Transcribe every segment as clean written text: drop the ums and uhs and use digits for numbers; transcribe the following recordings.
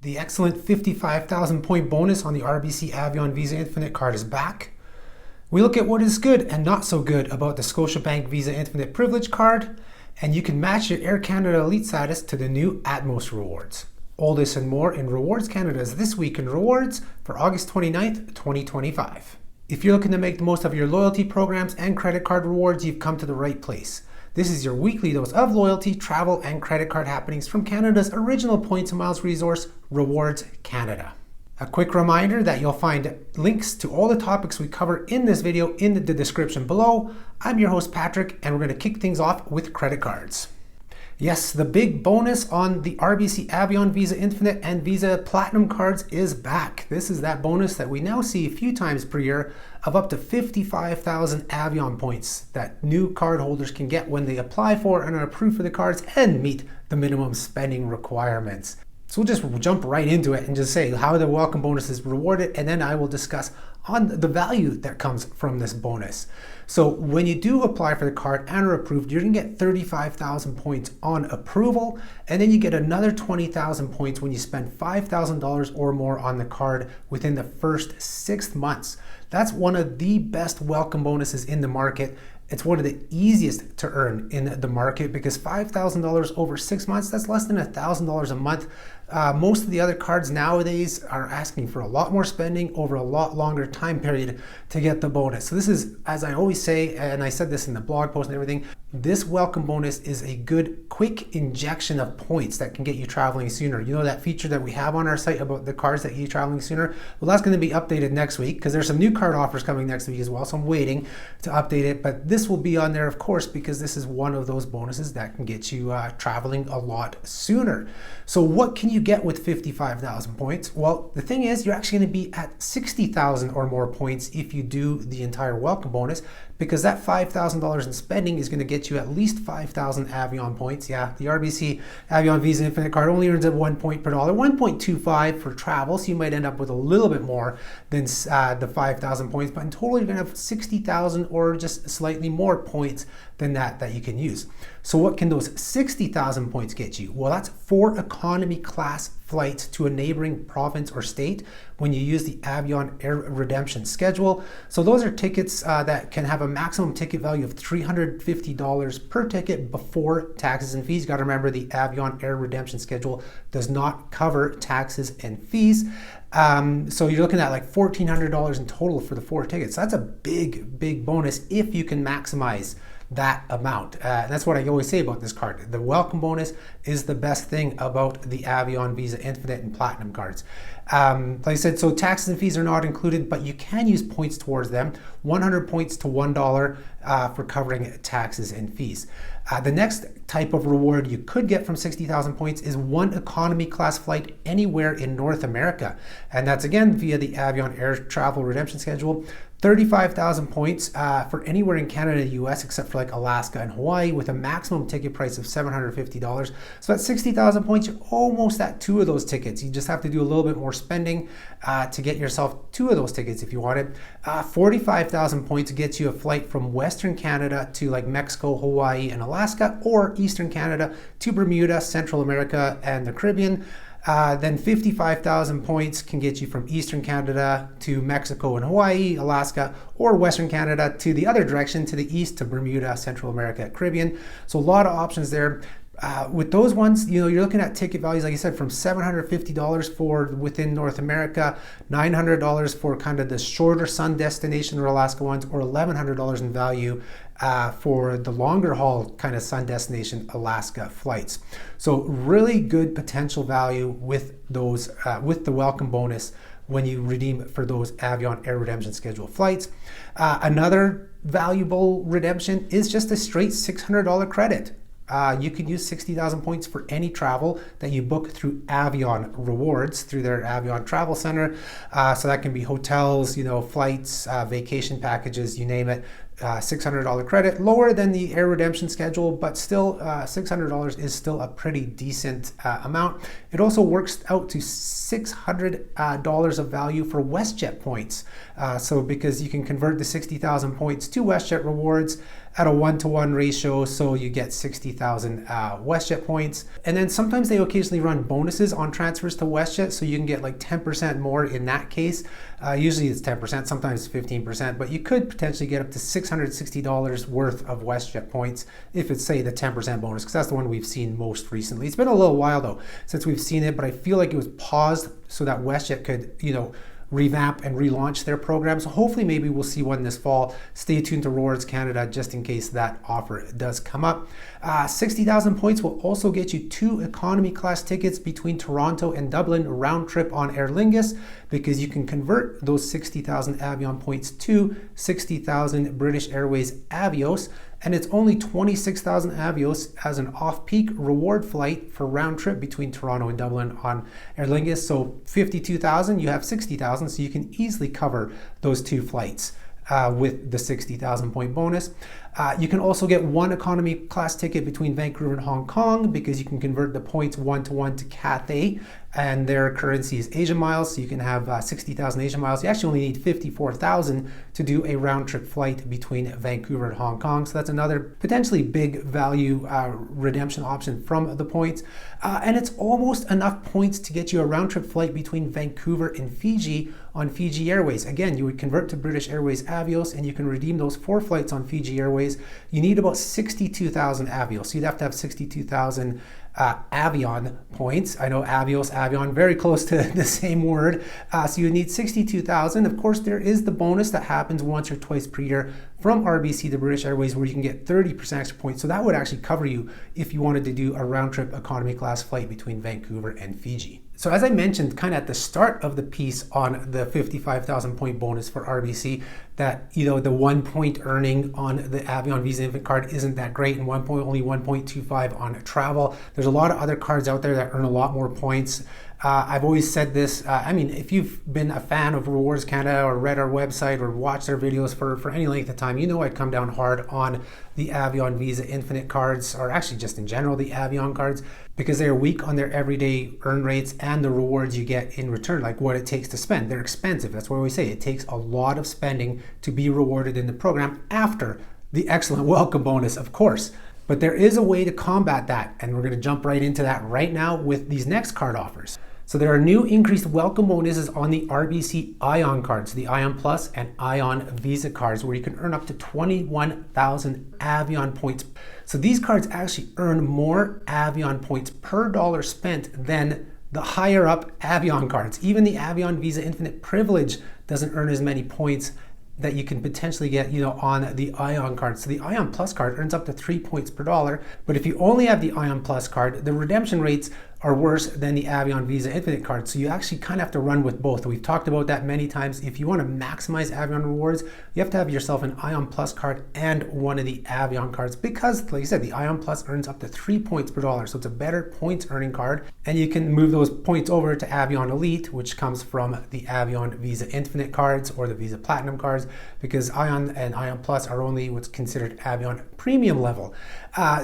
The excellent 55,000 point bonus on the RBC Avion Visa Infinite card is back. We look at what is good and not so good about the Scotiabank Visa Infinite Privilege card, and you can match your Air Canada Elite status to the new Atmos Rewards. All this and more in Rewards Canada's This Week in Rewards for August 29th, 2025. If you're looking to make the most of your loyalty programs and credit card rewards, you've come to the right place. This is your weekly dose of loyalty, travel, and credit card happenings from Canada's original points and miles resource, Rewards Canada. A quick reminder that you'll find links to all the topics we cover in this video in the description below. I'm your host, Patrick, and we're going to kick things off with credit cards. Yes, the big bonus on the RBC Avion Visa Infinite and Visa Platinum cards is back. This is that bonus that we now see a few times per year of up to 55,000 Avion points that new card holders can get when they apply for and are approved for the cards and meet the minimum spending requirements. So we'll just jump right into it and just say how the welcome bonus is rewarded, and then I will discuss on the value that comes from this bonus. So when you do apply for the card and are approved, you're gonna get 35,000 points on approval, and then you get another 20,000 points when you spend $5,000 or more on the card within the first 6 months. That's one of the best welcome bonuses in the market. It's one of the easiest to earn in the market because $5,000 over 6 months, that's less than $1,000 a month. Most of the other cards nowadays are asking for a lot more spending over a lot longer time period to get the bonus. So this is, as I always say, and I said this in the blog post and everything, this welcome bonus is a good quick injection of points that can get you traveling sooner. You know that feature that we have on our site about the cards that get you traveling sooner? Well, that's going to be updated next week because there's some new card offers coming next week as well. So I'm waiting to update it, but this will be on there, of course, because this is one of those bonuses that can get you traveling a lot sooner. So what can you get with 55,000 points? Well, the thing is, you're actually going to be at 60,000 or more points if you do the entire welcome bonus, because that $5,000 in spending is going to get you at least 5,000 Avion points. Yeah, the RBC Avion Visa Infinite card only earns at 1 point per dollar, 1.25 for travel, so you might end up with a little bit more than the 5,000 points, but in total you're going to have 60,000 or just slightly more points than that you can use. So what can those 60,000 points get you? Well, that's 4 economy class flights to a neighboring province or state when you use the Avion Air Redemption Schedule. So those are tickets that can have a maximum ticket value of $350 per ticket before taxes and fees. You got to remember the Avion Air Redemption Schedule does not cover taxes and fees. So you're looking at like $1,400 in total for the 4 tickets. So that's a big bonus if you can maximize that amount. And that's what I always say about this card. The welcome bonus is the best thing about the Avion Visa Infinite and Platinum cards. Like I said, so taxes and fees are not included, but you can use points towards them. 100 points to $1 for covering taxes and fees. The next type of reward you could get from 60,000 points is 1 economy class flight anywhere in North America. And that's again via the Avion Air Travel Redemption Schedule. 35,000 points for anywhere in Canada and US except for like Alaska and Hawaii with a maximum ticket price of $750. So at 60,000 points, you're almost at 2 of those tickets. You just have to do a little bit more spending to get yourself 2 of those tickets if you want it. 45,000 points gets you a flight from Western Canada to like Mexico, Hawaii, and Alaska, or Eastern Canada to Bermuda, Central America, and the Caribbean. Then 55,000 points can get you from Eastern Canada to Mexico and Hawaii, Alaska, or Western Canada to the other direction, to the east, to Bermuda, Central America, Caribbean. So a lot of options there. With those ones, you know, you're looking at ticket values, like I said, from $750 for within North America, $900 for kind of the shorter sun destination or Alaska ones, or $1,100 in value for the longer haul kind of sun destination Alaska flights. So really good potential value with those, with the welcome bonus when you redeem for those Avion Air Redemption Schedule flights. Another valuable redemption is just a straight $600 credit. You can use 60,000 points for any travel that you book through Avion Rewards, through their Avion Travel Center. So that can be hotels, you know, flights, vacation packages, you name it. $600 credit, lower than the air redemption schedule, but still $600 is still a pretty decent amount. It also works out to $600 of value for WestJet points. So because you can convert the 60,000 points to WestJet rewards at a 1-to-1 ratio, so you get 60,000 WestJet points. And then sometimes they occasionally run bonuses on transfers to WestJet, so you can get like 10% more in that case. Usually it's 10%, sometimes 15%, but you could potentially get up to $660 worth of WestJet points if it's, say, the 10% bonus, because that's the one we've seen most recently. It's been a little while though since we've seen it, but I feel like it was paused so that WestJet could, revamp and relaunch their program. So hopefully maybe we'll see one this fall. Stay tuned to Rewards Canada just in case that offer does come up. 60,000 points will also get you 2 economy class tickets between Toronto and Dublin round trip on Aer Lingus, because you can convert those 60,000 Avion points to 60,000 British Airways Avios, and it's only 26,000 Avios as an off-peak reward flight for round trip between Toronto and Dublin on Aer Lingus. So 52,000, you have 60,000, so you can easily cover those 2 flights with the 60,000 point bonus. You can also get 1 economy class ticket between Vancouver and Hong Kong, because you can convert the points 1-to-1 to Cathay, and their currency is Asian miles, so you can have 60,000 Asian miles. You actually only need 54,000 to do a round trip flight between Vancouver and Hong Kong, so that's another potentially big value redemption option from the points. And it's almost enough points to get you a round trip flight between Vancouver and Fiji on Fiji Airways. Again, you would convert to British Airways Avios, and you can redeem those 4 flights on Fiji Airways. You need about 62,000 Avios, so you'd have to have 62,000 Avion points. I know Avios, Avion, very close to the same word. So you need 62,000. Of course, there is the bonus that happens once or twice per year from RBC to British Airways, where you can get 30% extra points. So that would actually cover you if you wanted to do a round trip economy class flight between Vancouver and Fiji. So as I mentioned kind of at the start of the piece on the 55,000 point bonus for RBC, that the 1 point earning on the Avion Visa Infant Card isn't that great, and only 1.25 on travel. There's a lot of other cards out there that earn a lot more points. I've always said this, if you've been a fan of Rewards Canada or read our website or watched their videos for any length of time, I come down hard on the Avion Visa Infinite Cards, or actually just in general the Avion Cards, because they're weak on their everyday earn rates and the rewards you get in return, like what it takes to spend. They're expensive. That's why we say it takes a lot of spending to be rewarded in the program, after the excellent welcome bonus, of course. But there is a way to combat that, and we're going to jump right into that right now with these next card offers. So there are new increased welcome bonuses on the RBC ION Cards, the ION Plus and ION Visa cards, where you can earn up to 21,000 Avion points. So these cards actually earn more Avion points per dollar spent than the higher up Avion cards. Even the Avion Visa Infinite Privilege doesn't earn as many points that you can potentially get, on the ION card. So the ION Plus card earns up to 3 points per dollar, but if you only have the ION Plus card, the redemption rates are worse than the Avion Visa Infinite card. So you actually kind of have to run with both. We've talked about that many times. If you want to maximize Avion rewards, you have to have yourself an ION Plus card and one of the Avion cards, because like I said, the ION Plus earns up to 3 points per dollar. So it's a better points earning card, and you can move those points over to Avion Elite, which comes from the Avion Visa Infinite cards or the Visa Platinum cards, because ION and ION Plus are only what's considered Avion Premium level.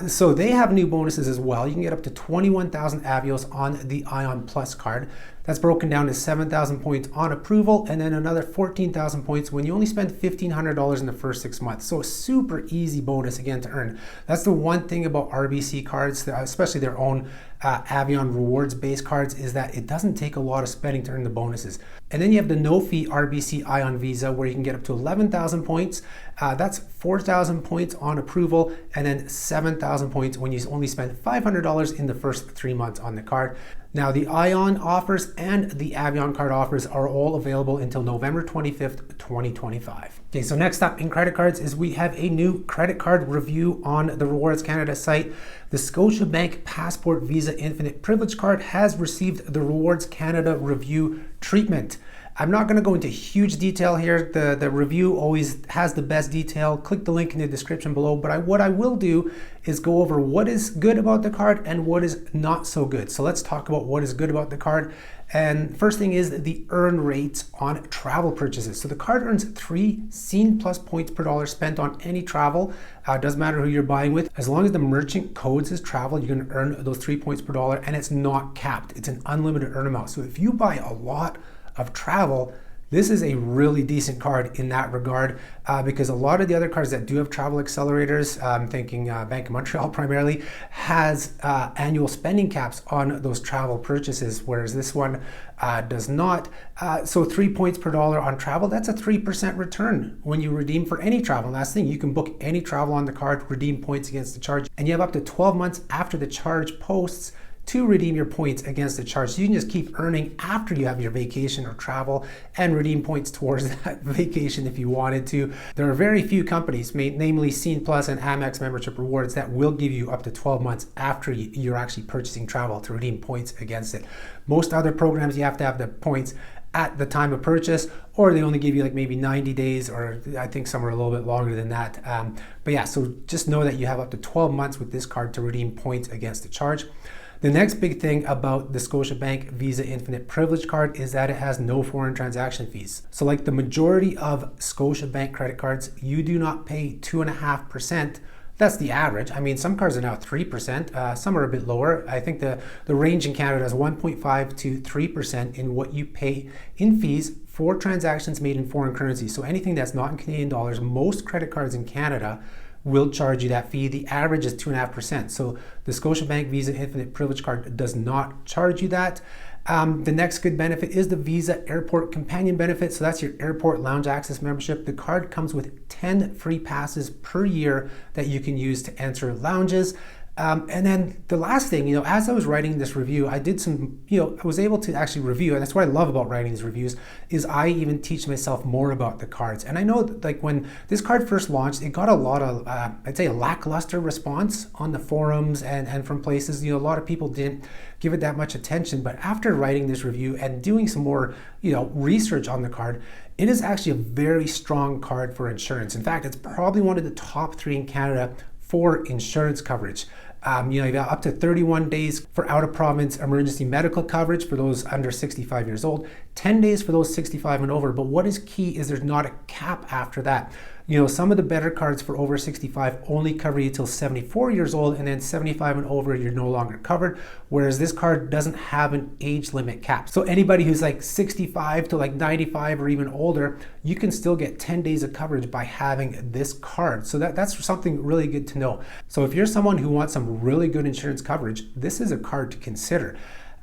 So they have new bonuses as well. You can get up to 21,000 Avios on the ION Plus card. That's broken down to 7,000 points on approval, and then another 14,000 points when you only spend $1,500 in the first 6 months. So a super easy bonus again to earn. That's the one thing about RBC cards, especially their own Avion Rewards based cards, is that it doesn't take a lot of spending to earn the bonuses. And then you have the no-fee RBC ION Visa, where you can get up to 11,000 points. That's 4,000 points on approval, and then 7,000 points when you only spend $500 in the first 3 months on the card. Now, the ION offers and the Avion card offers are all available until November 25th, 2025. Okay, so next up in credit cards is we have a new credit card review on the Rewards Canada site. The Scotiabank Passport Visa Infinite Privilege Card has received the Rewards Canada review treatment. I'm not going to go into huge detail here. The review always has the best detail. Click the link in the description below. But what I will do is go over what is good about the card and what is not so good. So let's talk about what is good about the card. And first thing is the earn rates on travel purchases. So the card earns 3 Scene Plus points per dollar spent on any travel. Doesn't matter who you're buying with. As long as the merchant codes as travel, you're going to earn those 3 points per dollar, and it's not capped. It's an unlimited earn amount. So if you buy a lot of travel, this is a really decent card in that regard, because a lot of the other cards that do have travel accelerators, I'm thinking Bank of Montreal primarily, has annual spending caps on those travel purchases, whereas this one does not. So 3 points per dollar on travel, that's a 3% return when you redeem for any travel. And that's the thing, you can book any travel on the card, redeem points against the charge, and you have up to 12 months after the charge posts to redeem your points against the charge. So you can just keep earning after you have your vacation or travel and redeem points towards that vacation if you wanted to. There are very few companies, namely Scene Plus and Amex Membership Rewards, that will give you up to 12 months after you're actually purchasing travel to redeem points against it. Most other programs, you have to have the points at the time of purchase, or they only give you like maybe 90 days, or I think some are a little bit longer than that. But yeah, so just know that you have up to 12 months with this card to redeem points against the charge. The next big thing about the Scotiabank Visa Infinite Privilege Card is that it has no foreign transaction fees. So like the majority of Scotiabank credit cards, you do not pay 2.5%. That's the average. I mean, some cards are now 3%, some are a bit lower. I think the range in Canada is 1.5 to 3% in what you pay in fees for transactions made in foreign currency. So anything that's not in Canadian dollars, most credit cards in Canada will charge you that fee. The average is 2.5%. So the Scotiabank Visa Infinite Privilege Card does not charge you that. The next good benefit is the Visa Airport Companion benefit. So that's your airport lounge access membership. The card comes with 10 free passes per year that you can use to enter lounges. And then the last thing, as I was writing this review, I did some, I was able to actually review, and that's what I love about writing these reviews, is I even teach myself more about the cards. And I know that like when this card first launched, it got a lot of, I'd say a lackluster response on the forums and from places. A lot of people didn't give it that much attention. But after writing this review and doing some more, research on the card, it is actually a very strong card for insurance. In fact, it's probably one of the top 3 in Canada for insurance coverage. You've got up to 31 days for out-of-province emergency medical coverage for those under 65 years old, 10 days for those 65 and over. But what is key is there's not a cap after that. Some of the better cards for over 65 only cover you till 74 years old, and then 75 and over, you're no longer covered. Whereas this card doesn't have an age limit cap. So anybody who's like 65 to like 95 or even older, you can still get 10 days of coverage by having this card. So that's something really good to know. So if you're someone who wants some really good insurance coverage, this is a card to consider.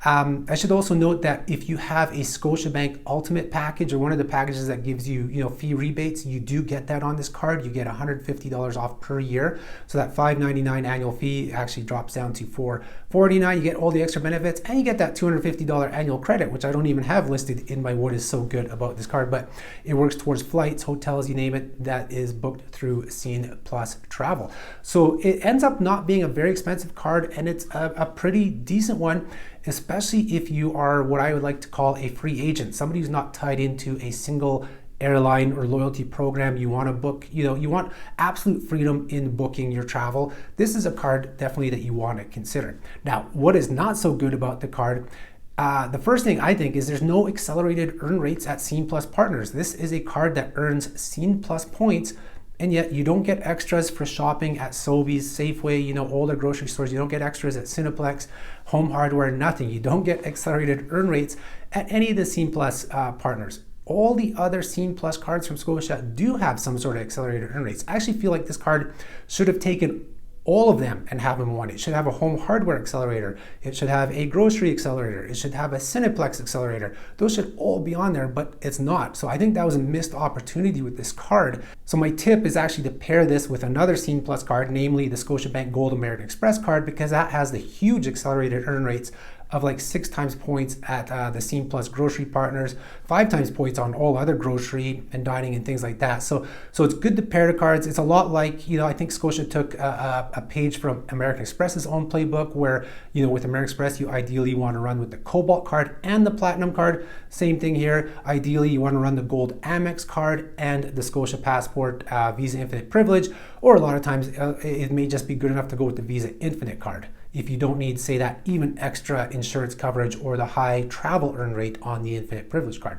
I should also note that if you have a Scotiabank Ultimate package, or one of the packages that gives you, fee rebates, you do get that on this card. You get $150 off per year. So that $5.99 annual fee actually drops down to $4.49. You get all the extra benefits, and you get that $250 annual credit, which I don't even have listed in my what is so good about this card, but it works towards flights, hotels, you name it, that is booked through Scene Plus Travel. So it ends up not being a very expensive card, and it's a pretty decent one, especially if you are what I would like to call a free agent, somebody who's not tied into a single airline or loyalty program. You want to book, you want absolute freedom in booking your travel. This is a card definitely that you want to consider. Now, what is not so good about the card? The first thing I think is there's no accelerated earn rates at Scene Plus partners. This is a card that earns Scene Plus points, and yet you don't get extras for shopping at Sobeys, Safeway, older grocery stores. You don't get extras at Cineplex, Home Hardware, nothing. You don't get accelerated earn rates at any of the Scene Plus partners. All the other Scene Plus cards from Scotia do have some sort of accelerated earn rates. I actually feel like this card should have taken all of them and have them in one. It should have a home hardware accelerator. It should have a grocery accelerator. It should have a Cineplex accelerator. Those should all be on there, but it's not. So I think that was a missed opportunity with this card. So my tip is actually to pair this with another Scene Plus card, namely the Scotiabank Gold American Express card, because that has the huge accelerated earn rates of like 6 times points at the Scene Plus grocery partners, 5 times points on all other grocery and dining and things like that. So it's good to pair the cards. It's a lot like, I think Scotia took a page from American Express's own playbook where, with American Express, you ideally want to run with the Cobalt card and the Platinum card. Same thing here. Ideally, you want to run the Gold Amex card and the Scotia Passport Visa Infinite Privilege, or a lot of times it may just be good enough to go with the Visa Infinite card if you don't need, say, that even extra insurance coverage or the high travel earn rate on the Infinite Privilege card.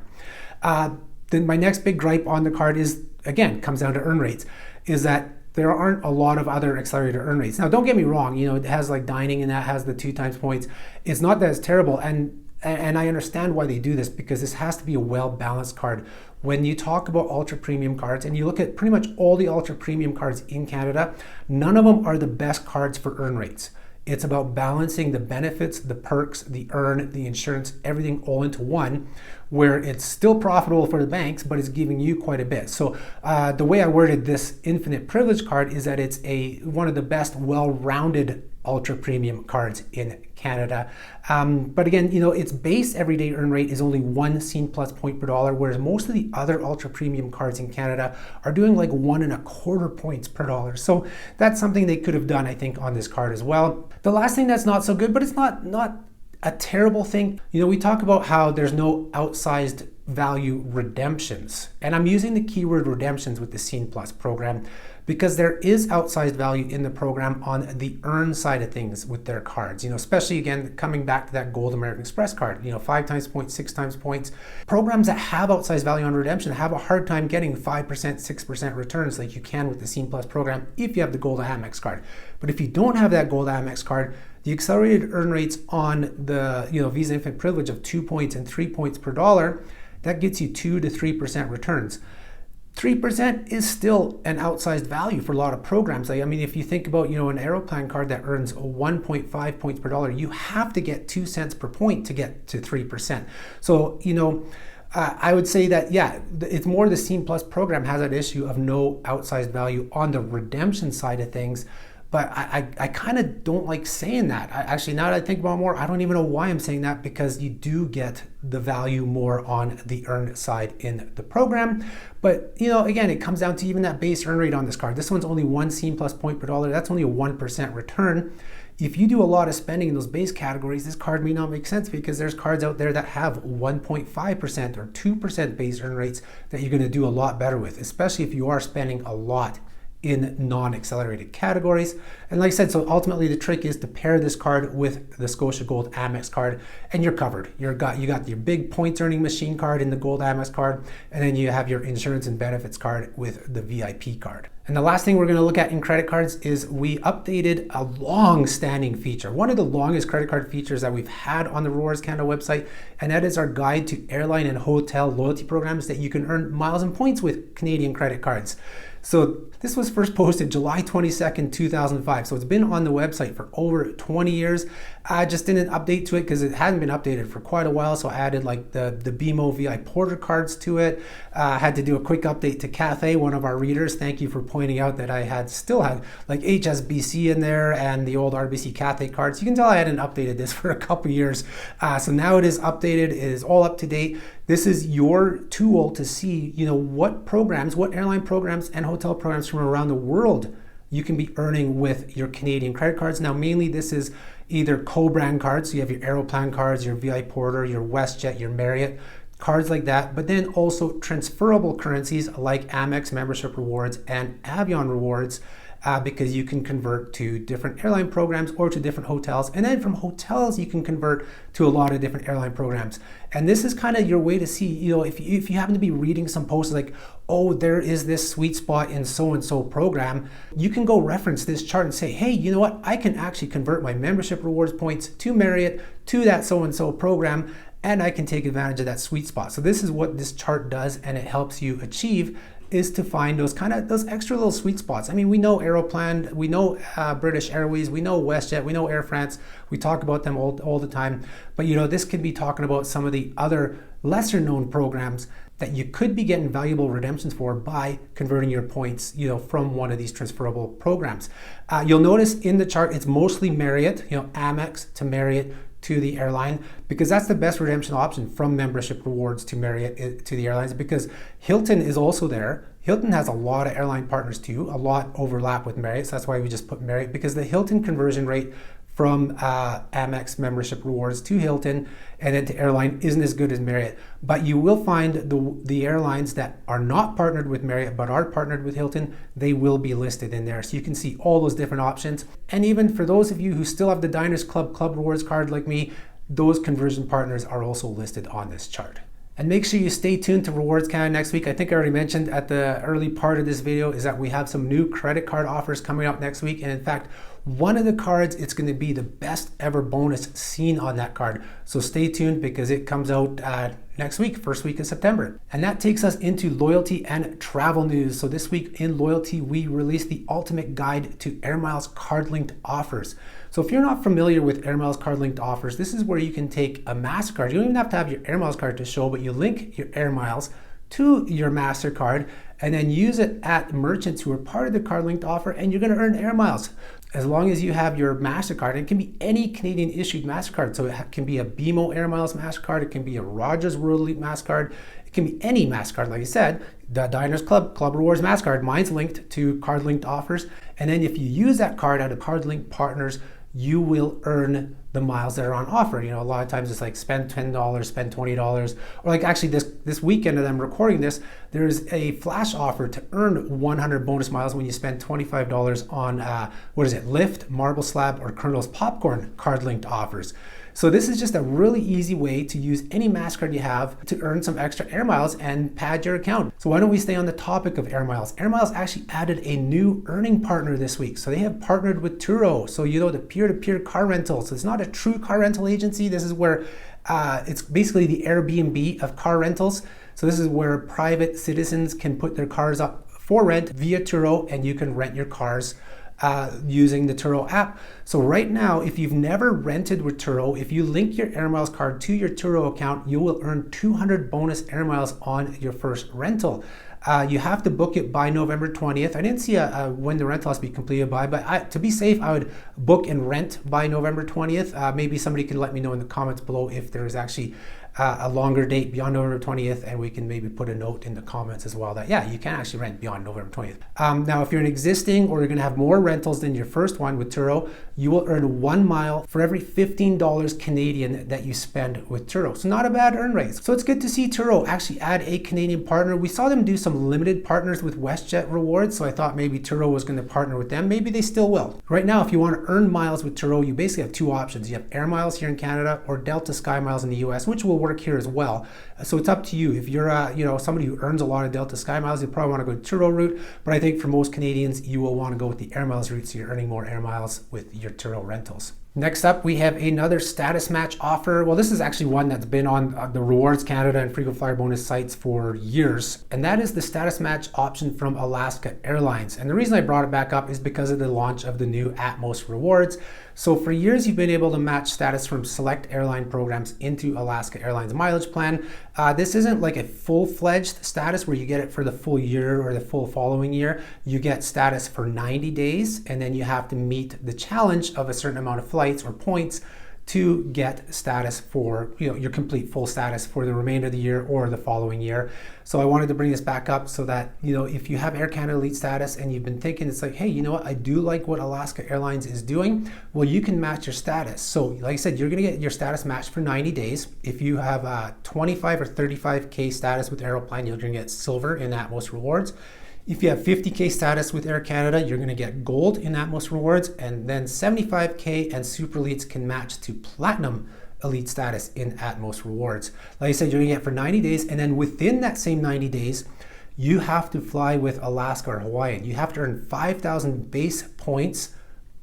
Then my next big gripe on the card is, again, comes down to earn rates, is that there aren't a lot of other accelerated earn rates. Now, don't get me wrong, it has like dining and that has the 2 times points. It's not that it's terrible, and I understand why they do this, because this has to be a well-balanced card. When you talk about ultra premium cards and you look at pretty much all the ultra premium cards in Canada, none of them are the best cards for earn rates. It's about balancing the benefits, the perks, the earn, the insurance, everything all into one, where it's still profitable for the banks, but it's giving you quite a bit. So the way I worded this Infinite Privilege card is that it's one of the best well-rounded ultra premium cards in Canada. But again, its base everyday earn rate is only 1 Scene Plus point per dollar, whereas most of the other ultra premium cards in Canada are doing like 1.25 points per dollar. So that's something they could have done, I think, on this card as well. The last thing that's not so good, but it's not a terrible thing. We talk about how there's no outsized value redemptions, and I'm using the keyword redemptions with the Scene Plus program because there is outsized value in the program on the earn side of things with their cards, especially again, coming back to that Gold American Express card, 5 times points, 6 times points. Programs that have outsized value on redemption have a hard time getting 5%, 6% returns like you can with the Scene Plus program if you have the Gold Amex card. But if you don't have that Gold Amex card, the accelerated earn rates on the Visa Infinite Privilege of 2 points and 3 points per dollar, that gets you 2 to 3% returns. 3% is still an outsized value for a lot of programs. If you think about, an Aeroplan card that earns 1.5 points per dollar, you have to get 2 cents per point to get to 3%. So, I would say that, it's more the Scene Plus program has that issue of no outsized value on the redemption side of things. But I kind of don't like saying that. Actually, now that I think about it more, I don't even know why I'm saying that, because you do get the value more on the earned side in the program. But, again, it comes down to even that base earn rate on this card. This one's only 1 Scene Plus point per dollar. That's only a 1% return. If you do a lot of spending in those base categories, this card may not make sense, because there's cards out there that have 1.5% or 2% base earn rates that you're going to do a lot better with, especially if you are spending a lot in non-accelerated categories. And like I said, so ultimately the trick is to pair this card with the Scotia Gold Amex card, and you're covered. You got your big points earning machine card in the Gold Amex card, and then you have your insurance and benefits card with the VIP card. And the last thing we're going to look at in credit cards is we updated a long-standing feature, one of the longest credit card features that we've had on the Rewards Canada website, and that is our guide to airline and hotel loyalty programs that you can earn miles and points with Canadian credit cards. So this was first posted July 22nd, 2005. So it's been on the website for over 20 years. I just didn't update to it because it hadn't been updated for quite a while. So I added like the BMO VI Porter cards to it. I had to do a quick update to Cathay, one of our readers. Thank you for pointing out that I still had like HSBC in there and the old RBC Cathay cards. You can tell I hadn't updated this for a couple years. So now it is updated. It is all up to date. This is your tool to see, what programs, what airline programs and hotel programs from around the world you can be earning with your Canadian credit cards. Now, mainly this is either co-brand cards. So you have your Aeroplan cards, your VI Porter, your WestJet, your Marriott, cards like that. But then also transferable currencies like Amex membership rewards and Avion Rewards, because you can convert to different airline programs or to different hotels. And then from hotels, you can convert to a lot of different airline programs. And this is kind of your way to see, if you happen to be reading some posts like, oh, there is this sweet spot in so-and-so program, you can go reference this chart and say, hey, you know what? I can actually convert my membership rewards points to Marriott, to that so-and-so program, and I can take advantage of that sweet spot. So this is what this chart does, and it helps you achieve, is to find those extra little sweet spots. We know Aeroplan, we know British Airways, we know WestJet, we know Air France. We talk about them all the time. But this could be talking about some of the other lesser known programs that you could be getting valuable redemptions for by converting your points, from one of these transferable programs. You'll notice in the chart, it's mostly Marriott, Amex to Marriott to the airline, because that's the best redemption option from membership rewards to Marriott to the airlines, because Hilton is also there. Hilton has a lot of airline partners too, a lot overlap with Marriott, so that's why we just put Marriott, because the Hilton conversion rate from Amex membership rewards to Hilton and then to airline isn't as good as Marriott. But you will find the airlines that are not partnered with Marriott but are partnered with Hilton, they will be listed in there. So you can see all those different options. And even for those of you who still have the Diners Club Rewards card like me, those conversion partners are also listed on this chart. And make sure you stay tuned to Rewards Canada next week. I think I already mentioned at the early part of this video is that we have some new credit card offers coming up next week. And in fact, one of the cards, it's going to be the best ever bonus seen on that card. So stay tuned because it comes out next week, first week of September. And that takes us into loyalty and travel news. So this week in loyalty, we released the ultimate guide to Air Miles card linked offers. So if you're not familiar with Air Miles card linked offers, this is where you can take a MasterCard. You don't even have to have your Air Miles card to show, but you link your Air Miles to your MasterCard and then use it at merchants who are part of the card linked offer, and you're going to earn Air Miles. As long as you have your MasterCard, it can be any Canadian issued MasterCard. So it can be a BMO Air Miles MasterCard, it can be a Rogers World Elite MasterCard, it can be any MasterCard. Like I said, the Diners Club Rewards MasterCard, mine's linked to card linked offers. And then if you use that card out of card linked partners, you will earn the miles that are on offer. You know, a lot of times it's like spend $10, spend $20, or like actually this weekend that I'm recording this, there's a flash offer to earn 100 bonus miles when you spend $25 on, Lyft, Marble Slab, or Colonel's Popcorn card linked offers. So this is just a really easy way to use any MasterCard you have to earn some extra Air Miles and pad your account. So why don't we stay on the topic of Air Miles? Air Miles actually added a new earning partner this week. So they have partnered with Turo. So you know, the peer-to-peer car rental. So it's not a true car rental agency. This is where it's basically the Airbnb of car rentals. So this is where private citizens can put their cars up for rent via Turo, and you can rent your cars using the Turo app. So right now, if you've never rented with Turo, if you link your Air Miles card to your Turo account, you will earn 200 bonus Air Miles on your first rental. You have to book it by November 20th. I didn't see when the rental has to be completed by, but to be safe, I would book and rent by November 20th. Maybe somebody can let me know in the comments below if there's actually a longer date beyond November 20th, and we can maybe put a note in the comments as well that, yeah, you can actually rent beyond November 20th. Now, if you're an existing or you're going to have more rentals than your first one with Turo, you will earn 1 mile for every $15 Canadian that you spend with Turo. So not a bad earn rate. So it's good to see Turo actually add a Canadian partner. We saw them do some limited partners with WestJet Rewards, so I thought maybe Turo was going to partner with them. Maybe they still will. Right now, if you want to earn miles with Turo, you basically have two options. You have Air Miles here in Canada or Delta Sky Miles in the US, which will work here as well. So it's up to you. If you're somebody who earns a lot of Delta Sky Miles, you probably want to go to Turo route, but I think for most Canadians, you will want to go with the Air Miles route, so you're earning more Air Miles with your Turo rentals. Next up, we have another status match offer. Well, this is actually one that's been on the Rewards Canada and Frequent Flyer Bonus sites for years, and that is the status match option from Alaska Airlines. And the reason I brought it back up is because of the launch of the new Atmos Rewards. So for years, you've been able to match status from select airline programs into Alaska Airlines mileage plan. This isn't like a full-fledged status where you get it for the full year or the full following year. You get status for 90 days, and then you have to meet the challenge of a certain amount of flights or points to get status for, your complete full status for the remainder of the year or the following year. So I wanted to bring this back up so that, if you have Air Canada Elite status and you've been thinking, it's like, hey, you know what, I do like what Alaska Airlines is doing. Well, you can match your status. So like I said, you're going to get your status matched for 90 days. If you have 25 or 35K status with Aeroplan, you're going to get silver in Atmos Rewards. If you have 50K status with Air Canada, you're going to get gold in Atmos Rewards, and then 75K and Super Elites can match to Platinum Elite status in Atmos Rewards. Like I said, you're going to get for 90 days, and then within that same 90 days, you have to fly with Alaska or Hawaiian. You have to earn 5,000 base points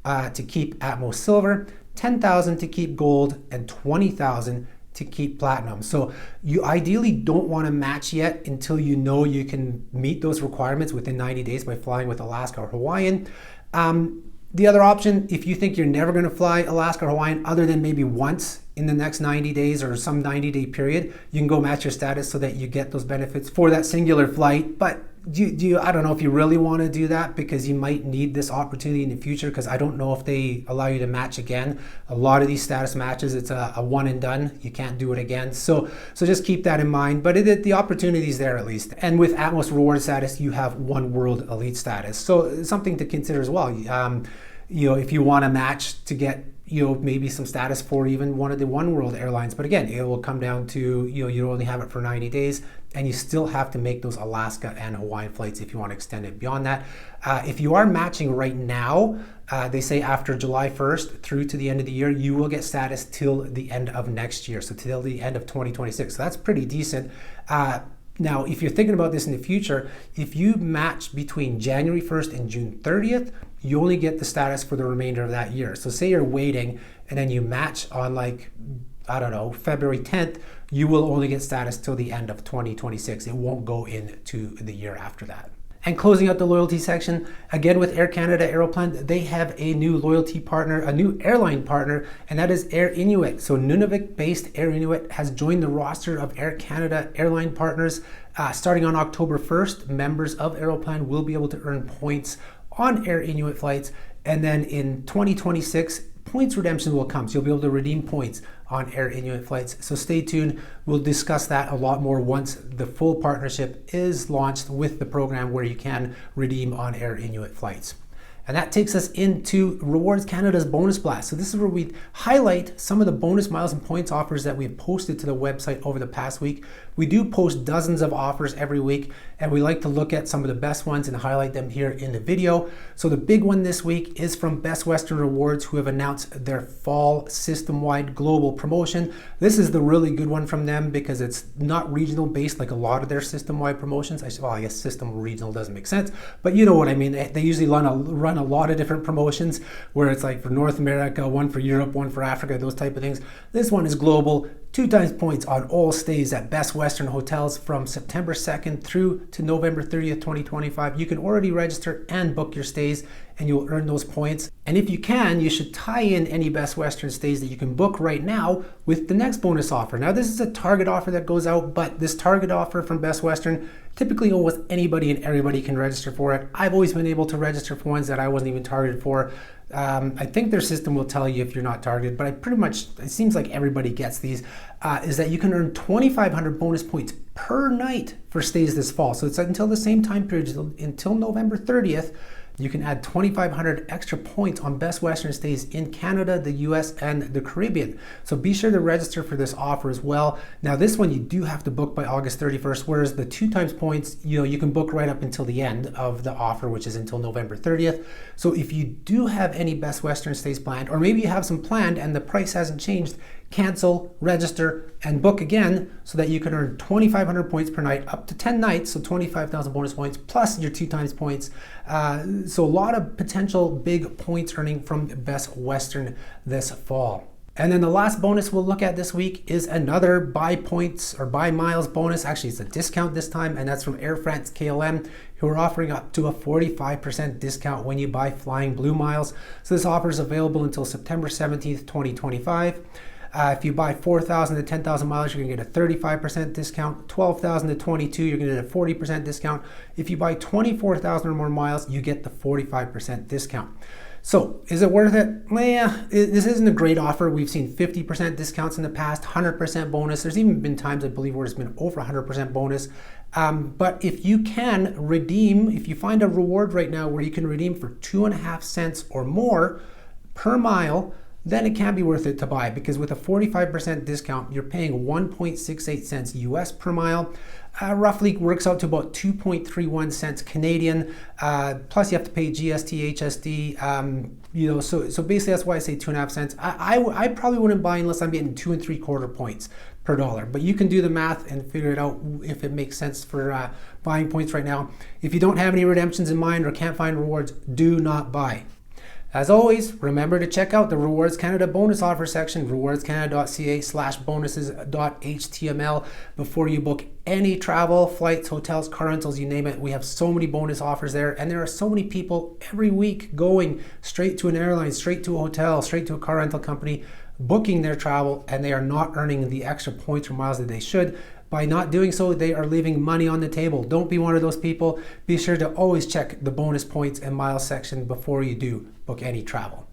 to keep Atmos Silver, 10,000 to keep Gold, and 20,000 to keep Platinum. So you ideally don't want to match yet until you know you can meet those requirements within 90 days by flying with Alaska or Hawaiian. The other option, if you think you're never going to fly Alaska or Hawaiian other than maybe once in the next 90 days or some 90-day period, you can go match your status so that you get those benefits for that singular flight. But I don't know if you really want to do that, because you might need this opportunity in the future, because I don't know if they allow you to match again. A lot of these status matches, it's a one and done. You can't do it again. So just keep that in mind. But the opportunity is there at least. And with Atmos Rewards status, you have One World Elite status. So it's something to consider as well. If you want to match to get maybe some status for even one of the One World airlines. But again, it will come down to, you only have it for 90 days and you still have to make those Alaska and Hawaiian flights if you want to extend it beyond that. If you are matching right now, they say after July 1st through to the end of the year, you will get status till the end of next year. So till the end of 2026. So that's pretty decent. Now, if you're thinking about this in the future, if you match between January 1st and June 30th, you only get the status for the remainder of that year. So say you're waiting and then you match on February 10th, you will only get status till the end of 2026. It won't go into the year after that. And closing out the loyalty section, again with Air Canada, Aeroplan, they have a new loyalty partner, a new airline partner, and that is Air Inuit. So Nunavik-based Air Inuit has joined the roster of Air Canada airline partners. Starting on October 1st, members of Aeroplan will be able to earn points on Air Inuit flights. And then in 2026, points redemption will come. So you'll be able to redeem points on Air Inuit flights. So stay tuned. We'll discuss that a lot more once the full partnership is launched with the program where you can redeem on Air Inuit flights. And that takes us into Rewards Canada's Bonus Blast. So this is where we highlight some of the bonus miles and points offers that we've posted to the website over the past week. We do post dozens of offers every week, and we like to look at some of the best ones and highlight them here in the video. So the big one this week is from Best Western Rewards, who have announced their fall system-wide global promotion. This is the really good one from them because it's not regional based like a lot of their system-wide promotions. I guess system regional doesn't make sense, but you know what I mean. They usually run a lot of different promotions where it's like for North America, one for Europe, one for Africa, those type of things. This one is global. 2 times points on all stays at Best Western hotels from September 2nd through to November 30th, 2025. You can already register and book your stays and you'll earn those points. And if you can, you should tie in any Best Western stays that you can book right now with the next bonus offer. Now, this is a target offer that goes out, but this target offer from Best Western, typically almost anybody and everybody can register for it. I've always been able to register for ones that I wasn't even targeted for. I think their system will tell you if you're not targeted, but it seems like everybody gets these, is that you can earn 2,500 bonus points per night for stays this fall. So it's until the same time period, until November 30th, you can add 2,500 extra points on Best Western stays in Canada, the US, and the Caribbean. So be sure to register for this offer as well. Now, this one you do have to book by August 31st, whereas the 2 times points, you can book right up until the end of the offer, which is until November 30th. So if you do have any Best Western stays planned, or maybe you have some planned and the price hasn't changed, cancel, register, and book again so that you can earn 2,500 points per night up to 10 nights, so 25,000 bonus points plus your 2 times points. So a lot of potential big points earning from Best Western this fall. And then the last bonus we'll look at this week is another buy points or buy miles bonus. Actually, it's a discount this time, and that's from Air France KLM, who are offering up to a 45% discount when you buy Flying Blue miles. So this offer is available until September 17th, 2025. If you buy 4,000 to 10,000 miles, you're going to get a 35% discount. 12,000 to 22, you're going to get a 40% discount. If you buy 24,000 or more miles, you get the 45% discount. So is it worth it? Yeah, this isn't a great offer. We've seen 50% discounts in the past, 100% bonus. There's even been times, I believe, where it's been over 100% bonus. But if you can redeem, if you find a reward right now where you can redeem for 2.5 cents or more per mile, then it can be worth it to buy, because with a 45% discount, you're paying 1.68 cents US per mile. Roughly works out to about 2.31 cents Canadian. Plus you have to pay GST, HSD. So basically that's why I say 2.5 cents. I probably wouldn't buy unless I'm getting 2 3/4 points per dollar. But you can do the math and figure it out if it makes sense for buying points right now. If you don't have any redemptions in mind or can't find rewards, do not buy. As always, remember to check out the Rewards Canada bonus offer section, rewardscanada.ca/bonuses.html, before you book any travel, flights, hotels, car rentals, you name it. We have so many bonus offers there, and there are so many people every week going straight to an airline, straight to a hotel, straight to a car rental company, booking their travel, and they are not earning the extra points or miles that they should. By not doing so, they are leaving money on the table. Don't be one of those people. Be sure to always check the bonus points and miles section before you do book any travel.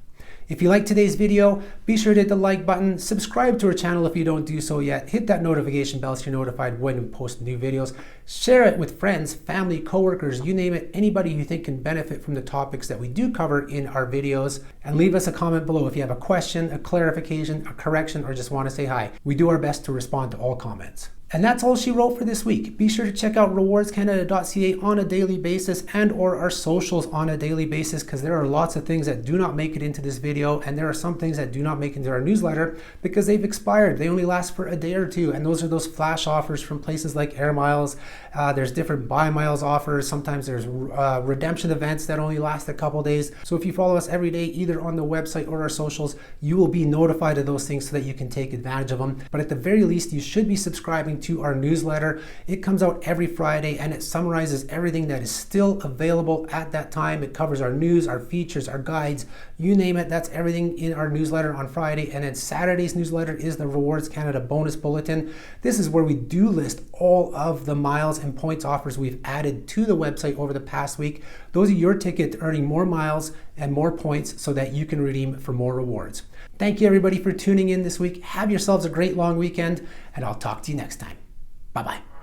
If you liked today's video, be sure to hit the like button, subscribe to our channel if you don't do so yet, hit that notification bell so you're notified when we post new videos, share it with friends, family, coworkers, you name it, anybody you think can benefit from the topics that we do cover in our videos, and leave us a comment below if you have a question, a clarification, a correction, or just want to say hi. We do our best to respond to all comments. And that's all she wrote for this week. Be sure to check out rewardscanada.ca on a daily basis and or our socials on a daily basis, because there are lots of things that do not make it into this video, and there are some things that do not make it into our newsletter because they've expired. They only last for a day or two, and those are those flash offers from places like Air Miles. There's different buy miles offers. Sometimes there's redemption events that only last a couple days. So if you follow us every day, either on the website or our socials, you will be notified of those things so that you can take advantage of them. But at the very least, you should be subscribing to our newsletter. It comes out every Friday and it summarizes everything that is still available at that time. It covers our news, our features, our guides, you name it. That's everything in our newsletter on Friday. And then Saturday's newsletter is the Rewards Canada bonus bulletin. This is where we do list all of the miles and points offers we've added to the website over the past week. Those are your ticket to earning more miles and more points so that you can redeem for more rewards. Thank you everybody for tuning in this week. Have yourselves a great long weekend, and I'll talk to you next time. Bye-bye.